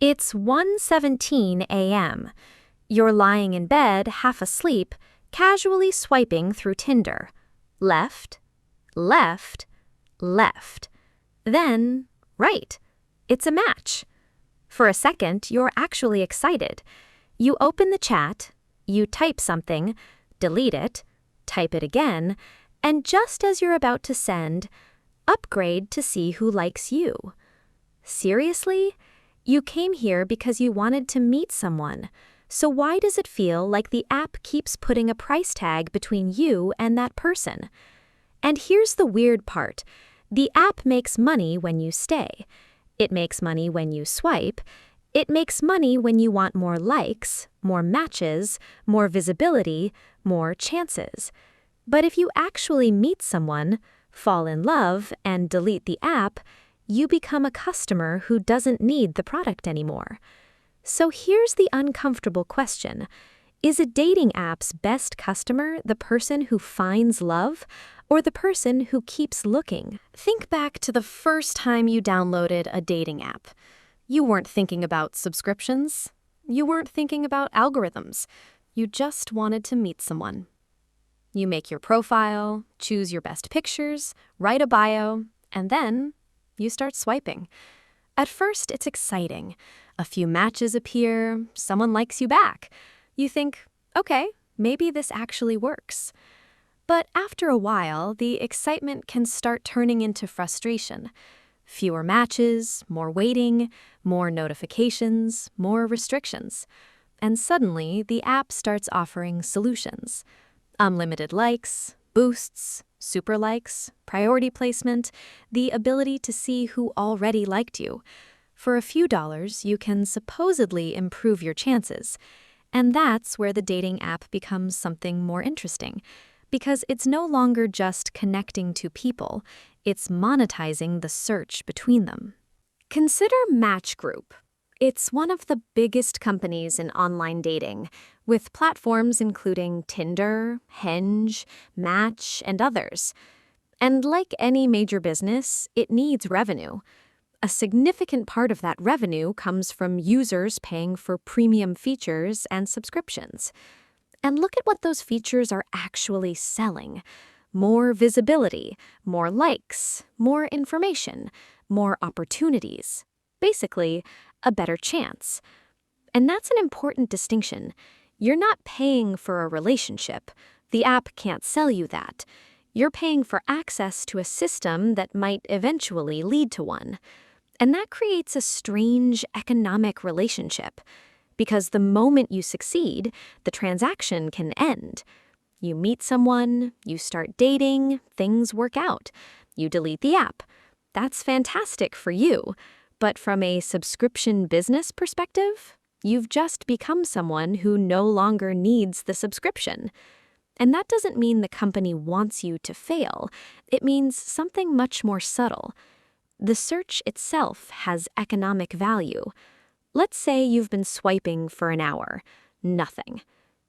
It's 1:17 a.m. You're lying in bed, half asleep, casually swiping through Tinder. Left, left, left. Then, right. It's a match. For a second, you're actually excited. You open the chat, you type something, delete it, type it again, and just as you're about to send, upgrade to see who likes you. Seriously? You came here because you wanted to meet someone. So why does it feel like the app keeps putting a price tag between you and that person? And here's the weird part. The app makes money when you stay. It makes money when you swipe. It makes money when you want more likes, more matches, more visibility, more chances. But if you actually meet someone, fall in love, and delete the app, you become a customer who doesn't need the product anymore. So here's the uncomfortable question. Is a dating app's best customer the person who finds love or the person who keeps looking? Think back to the first time you downloaded a dating app. You weren't thinking about subscriptions. You weren't thinking about algorithms. You just wanted to meet someone. You make your profile, choose your best pictures, write a bio, and then you start swiping. At first, it's exciting. A few matches appear, someone likes you back. You think, okay, maybe this actually works. But after a while, the excitement can start turning into frustration. Fewer matches, more waiting, more notifications, more restrictions. And suddenly, the app starts offering solutions. Unlimited likes, boosts, super likes, priority placement, the ability to see who already liked you. For a few dollars, you can supposedly improve your chances. And that's where the dating app becomes something more interesting, because it's no longer just connecting to people, it's monetizing the search between them. Consider Match Group. It's one of the biggest companies in online dating, with platforms including Tinder, Hinge, Match, and others. And like any major business, it needs revenue. A significant part of that revenue comes from users paying for premium features and subscriptions. And look at what those features are actually selling. More visibility, more likes, more information, more opportunities. Basically, a better chance. And that's an important distinction. You're not paying for a relationship. The app can't sell you that. You're paying for access to a system that might eventually lead to one. And that creates a strange economic relationship. Because the moment you succeed, the transaction can end. You meet someone, you start dating, things work out. You delete the app. That's fantastic for you. But from a subscription business perspective, you've just become someone who no longer needs the subscription. And that doesn't mean the company wants you to fail. It means something much more subtle. The search itself has economic value. Let's say you've been swiping for an hour. Nothing.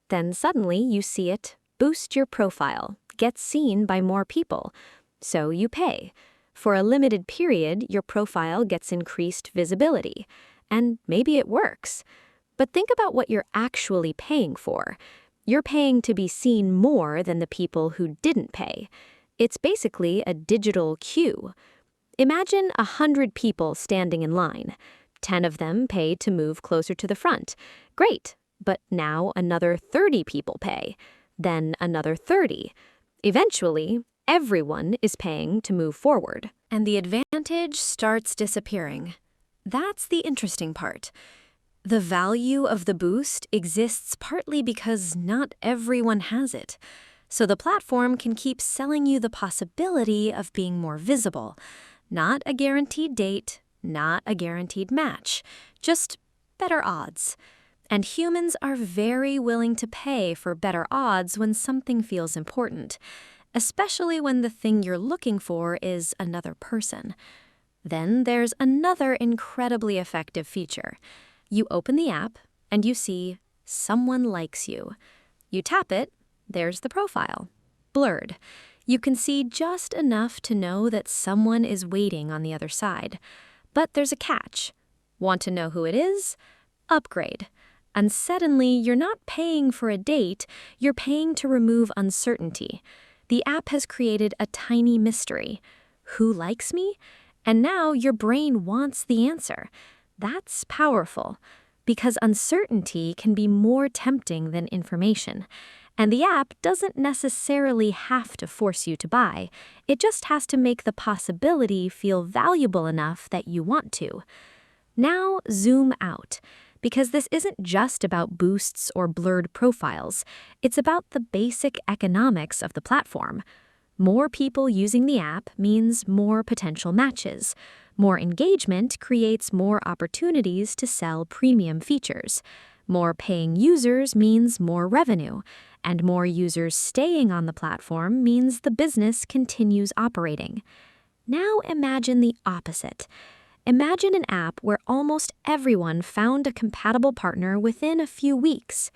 Then suddenly you see it, boost your profile, get seen by more people. So you pay. For a limited period, your profile gets increased visibility. And maybe it works. But think about what you're actually paying for. You're paying to be seen more than the people who didn't pay. It's basically a digital queue. Imagine 100 people standing in line. 10 of them pay to move closer to the front. Great, but now another 30 people pay. Then another 30. Eventually, everyone is paying to move forward. And the advantage starts disappearing. That's the interesting part. The value of the boost exists partly because not everyone has it. So the platform can keep selling you the possibility of being more visible. Not a guaranteed date, not a guaranteed match, just better odds. And humans are very willing to pay for better odds when something feels important, especially when the thing you're looking for is another person. Then there's another incredibly effective feature. You open the app and you see someone likes you. You tap it, there's the profile, blurred. You can see just enough to know that someone is waiting on the other side. But there's a catch. Want to know who it is? Upgrade. And suddenly, you're not paying for a date, you're paying to remove uncertainty. The app has created a tiny mystery. Who likes me? And now your brain wants the answer. That's powerful, because uncertainty can be more tempting than information. And the app doesn't necessarily have to force you to buy. It just has to make the possibility feel valuable enough that you want to. Now zoom out, because this isn't just about boosts or blurred profiles. It's about the basic economics of the platform. More people using the app means more potential matches. More engagement creates more opportunities to sell premium features. More paying users means more revenue, and more users staying on the platform means the business continues operating. Now imagine the opposite. Imagine an app where almost everyone found a compatible partner within a few weeks.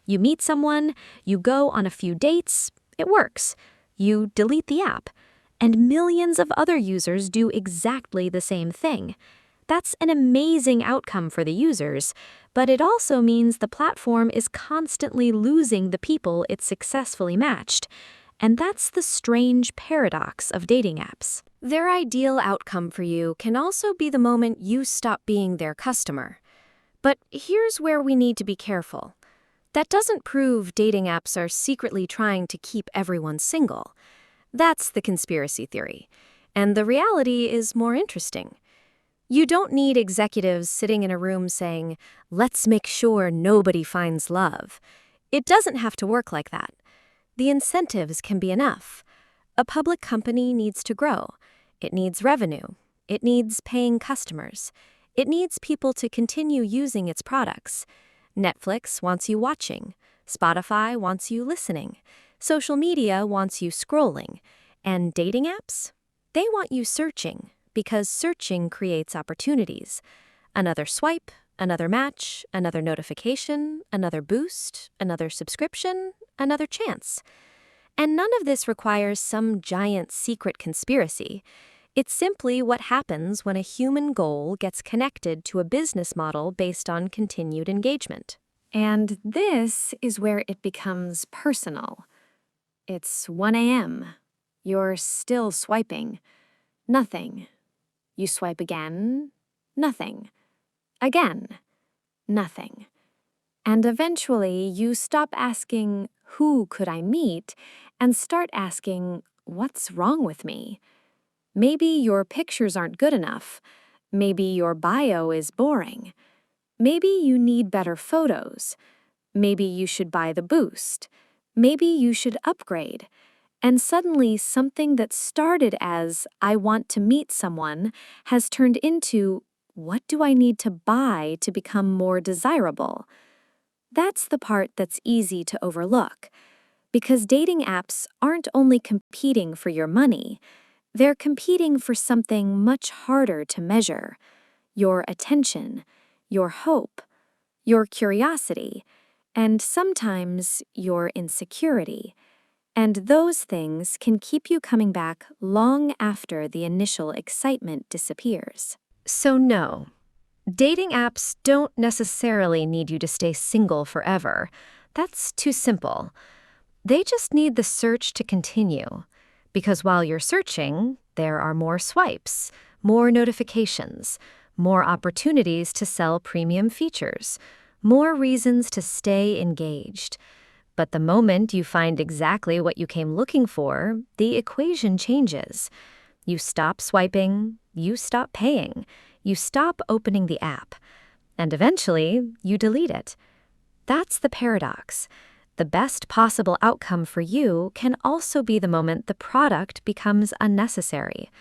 You meet someone, you go on a few dates, it works. You delete the app, and millions of other users do exactly the same thing. That's an amazing outcome for the users, but it also means the platform is constantly losing the people it successfully matched. And that's the strange paradox of dating apps. Their ideal outcome for you can also be the moment you stop being their customer. But here's where we need to be careful. That doesn't prove dating apps are secretly trying to keep everyone single. That's the conspiracy theory. And the reality is more interesting. You don't need executives sitting in a room saying, "Let's make sure nobody finds love." It doesn't have to work like that. The incentives can be enough. A public company needs to grow. It needs revenue. It needs paying customers. It needs people to continue using its products. Netflix wants you watching. Spotify wants you listening. Social media wants you scrolling. And dating apps? They want you searching, because searching creates opportunities. Another swipe, another match, another notification, another boost, another subscription, another chance. And none of this requires some giant secret conspiracy. It's simply what happens when a human goal gets connected to a business model based on continued engagement. And this is where it becomes personal. It's 1 a.m. You're still swiping. Nothing. You swipe again. Nothing. Again. Nothing. And eventually you stop asking, "Who could I meet?" and start asking, "What's wrong with me?" Maybe your pictures aren't good enough. Maybe your bio is boring. Maybe you need better photos. Maybe you should buy the boost. Maybe you should upgrade. And suddenly something that started as, "I want to meet someone," has turned into, "What do I need to buy to become more desirable?" That's the part that's easy to overlook. Because dating apps aren't only competing for your money, they're competing for something much harder to measure: your attention, your hope, your curiosity, and sometimes your insecurity. And those things can keep you coming back long after the initial excitement disappears. So no, dating apps don't necessarily need you to stay single forever. That's too simple. They just need the search to continue. Because while you're searching, there are more swipes, more notifications, more opportunities to sell premium features, more reasons to stay engaged. But the moment you find exactly what you came looking for, the equation changes. You stop swiping, you stop paying, you stop opening the app, and eventually you delete it. That's the paradox. The best possible outcome for you can also be the moment the product becomes unnecessary.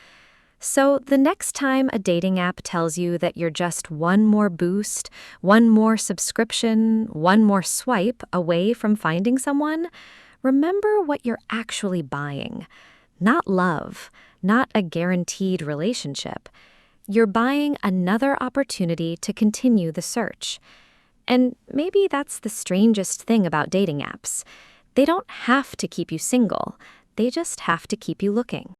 So the next time a dating app tells you that you're just one more boost, one more subscription, one more swipe away from finding someone, remember what you're actually buying. Not love, not a guaranteed relationship. You're buying another opportunity to continue the search. And maybe that's the strangest thing about dating apps. They don't have to keep you single. They just have to keep you looking.